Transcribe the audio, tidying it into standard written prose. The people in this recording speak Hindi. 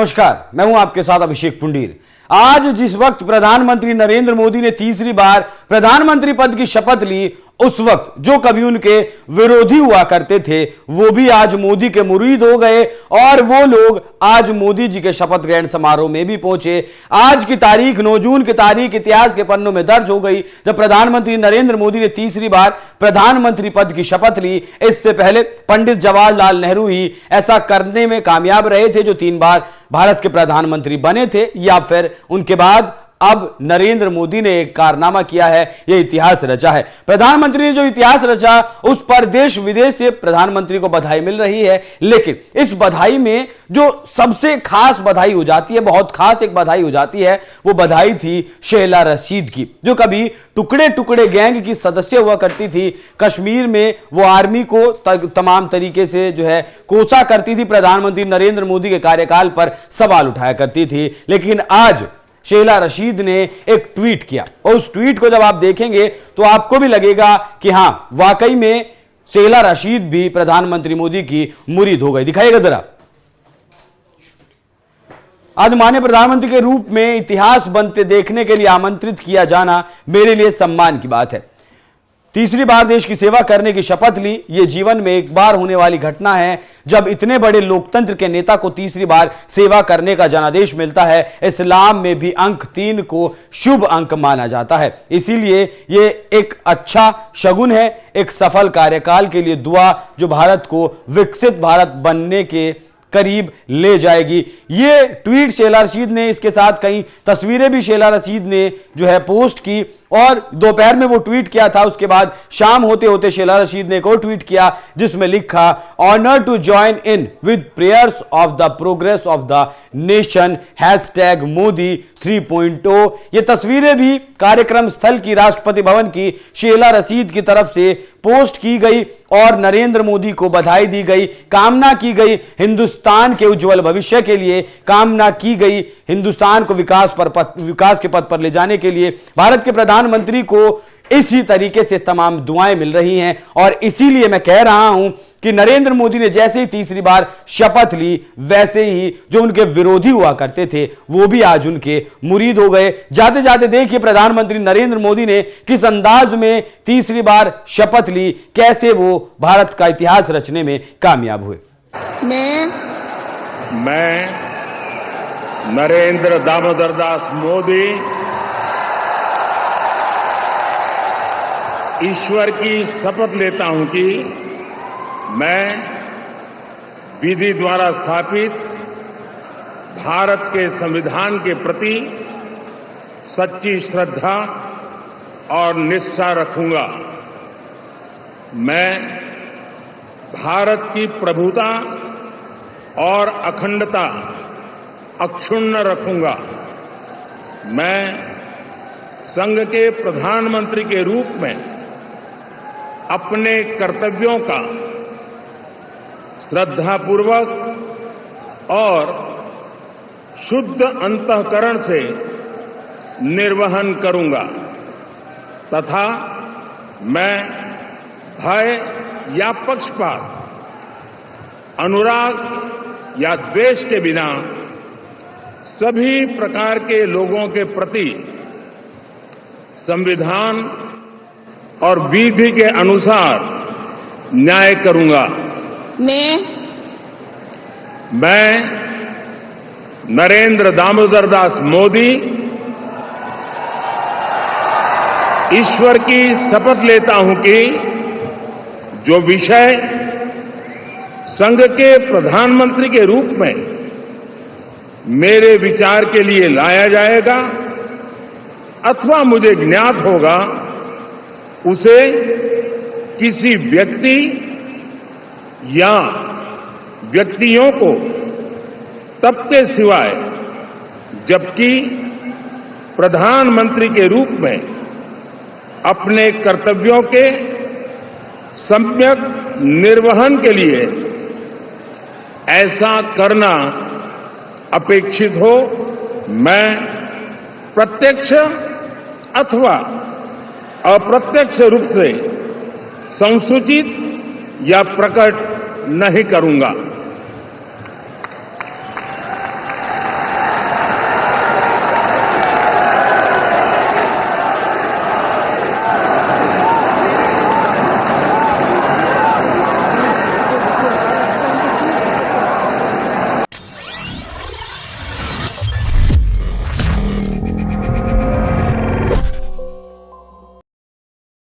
नमस्कार, मैं हूं आपके साथ अभिषेक पुंडीर। आज जिस वक्त प्रधानमंत्री नरेंद्र मोदी ने तीसरी बार प्रधानमंत्री पद की शपथ ली, उस वक्त जो कभी उनके विरोधी हुआ करते थे वो भी आज मोदी के मुरीद हो गए और वो लोग आज मोदी जी के शपथ ग्रहण समारोह में भी पहुंचे। आज की तारीख 9 जून की तारीख इतिहास के पन्नों में दर्ज हो गई जब प्रधानमंत्री नरेंद्र मोदी ने तीसरी बार प्रधानमंत्री पद की शपथ ली। इससे पहले पंडित जवाहरलाल नेहरू ही ऐसा करने में कामयाब रहे थे, जो 3 बार भारत के प्रधानमंत्री बने थे, या फिर उनके बाद अब नरेंद्र मोदी ने एक कारनामा किया है, यह इतिहास रचा है। प्रधानमंत्री ने जो इतिहास रचा उस पर देश विदेश से प्रधानमंत्री को बधाई मिल रही है, लेकिन इस बधाई में जो सबसे खास बधाई हो जाती है, बहुत खास एक बधाई हो जाती है, वो बधाई थी शेला रशीद की, जो कभी टुकड़े टुकड़े गैंग की सदस्य हुआ करती थी। कश्मीर में वो आर्मी को तमाम तरीके से जो है कोसा करती थी, प्रधानमंत्री नरेंद्र मोदी के कार्यकाल पर सवाल उठाया करती थी। लेकिन आज शेला रशीद ने एक ट्वीट किया और उस ट्वीट को जब आप देखेंगे तो आपको भी लगेगा कि हां, वाकई में शेला रशीद भी प्रधानमंत्री मोदी की मुरीद हो गई। दिखाइएगा जरा। आज माननीय प्रधानमंत्री के रूप में इतिहास बनते देखने के लिए आमंत्रित किया जाना मेरे लिए सम्मान की बात है। तीसरी बार देश की सेवा करने की शपथ ली, यह जीवन में एक बार होने वाली घटना है जब इतने बड़े लोकतंत्र के नेता को तीसरी बार सेवा करने का जनादेश मिलता है। इस्लाम में भी अंक 3 को शुभ अंक माना जाता है, इसीलिए यह एक अच्छा शगुन है, एक सफल कार्यकाल के लिए दुआ जो भारत को विकसित भारत बनने के करीब ले जाएगी। ये ट्वीट शेला रशीद ने, इसके साथ कई तस्वीरें भी शेला रशीद ने जो है पोस्ट की और दोपहर में वो ट्वीट किया था। उसके बाद शाम होते होते शेला रशीद ने एक और ट्वीट किया जिसमें लिखा, honour to join in with prayers of the progress of the nation #Modi 3.0। ये तस्वीरें भी कार्यक्रम स्थल की राष्ट्रपति भवन की शेला रशीद की तरफ से पोस्ट की गई और नरेंद्र मोदी को बधाई दी गई, कामना की गई हिंदुस्तान के उज्जवल भविष्य के लिए, कामना की गई हिंदुस्तान को विकास के पथ पर ले जाने के लिए। भारत के प्रधानमंत्री को इसी तरीके से तमाम दुआएं मिल रही हैं और इसीलिए मैं कह रहा हूं कि नरेंद्र मोदी ने जैसे ही तीसरी बार शपथ ली, वैसे ही जो उनके विरोधी हुआ करते थे वो भी आज उनके मुरीद हो गए। जाते जाते देखिए प्रधानमंत्री नरेंद्र मोदी ने किस अंदाज में तीसरी बार शपथ ली, कैसे वो भारत का इतिहास रचने में कामयाब हुए। मैं नरेंद्र दामोदर दास मोदी ईश्वर की शपथ लेता हूं कि मैं विधि द्वारा स्थापित भारत के संविधान के प्रति सच्ची श्रद्धा और निष्ठा रखूंगा। मैं भारत की प्रभुता और अखंडता अक्षुण्ण रखूंगा। मैं संघ के प्रधानमंत्री के रूप में अपने कर्तव्यों का श्रद्धापूर्वक और शुद्ध अंतःकरण से निर्वहन करूंगा तथा मैं भय या पक्षपात, अनुराग या द्वेष के बिना सभी प्रकार के लोगों के प्रति संविधान और विधि के अनुसार न्याय करूंगा। मैं नरेंद्र दामोदर दास मोदी ईश्वर की शपथ लेता हूं कि जो विषय संघ के प्रधानमंत्री के रूप में मेरे विचार के लिए लाया जाएगा अथवा मुझे ज्ञात होगा, उसे किसी व्यक्ति या व्यक्तियों को तब के सिवाय जबकि प्रधानमंत्री के रूप में अपने कर्तव्यों के सम्यक निर्वहन के लिए ऐसा करना अपेक्षित हो, मैं प्रत्यक्ष अथवा अप्रत्यक्ष रूप से संसूचित या प्रकट नहीं करूंगा।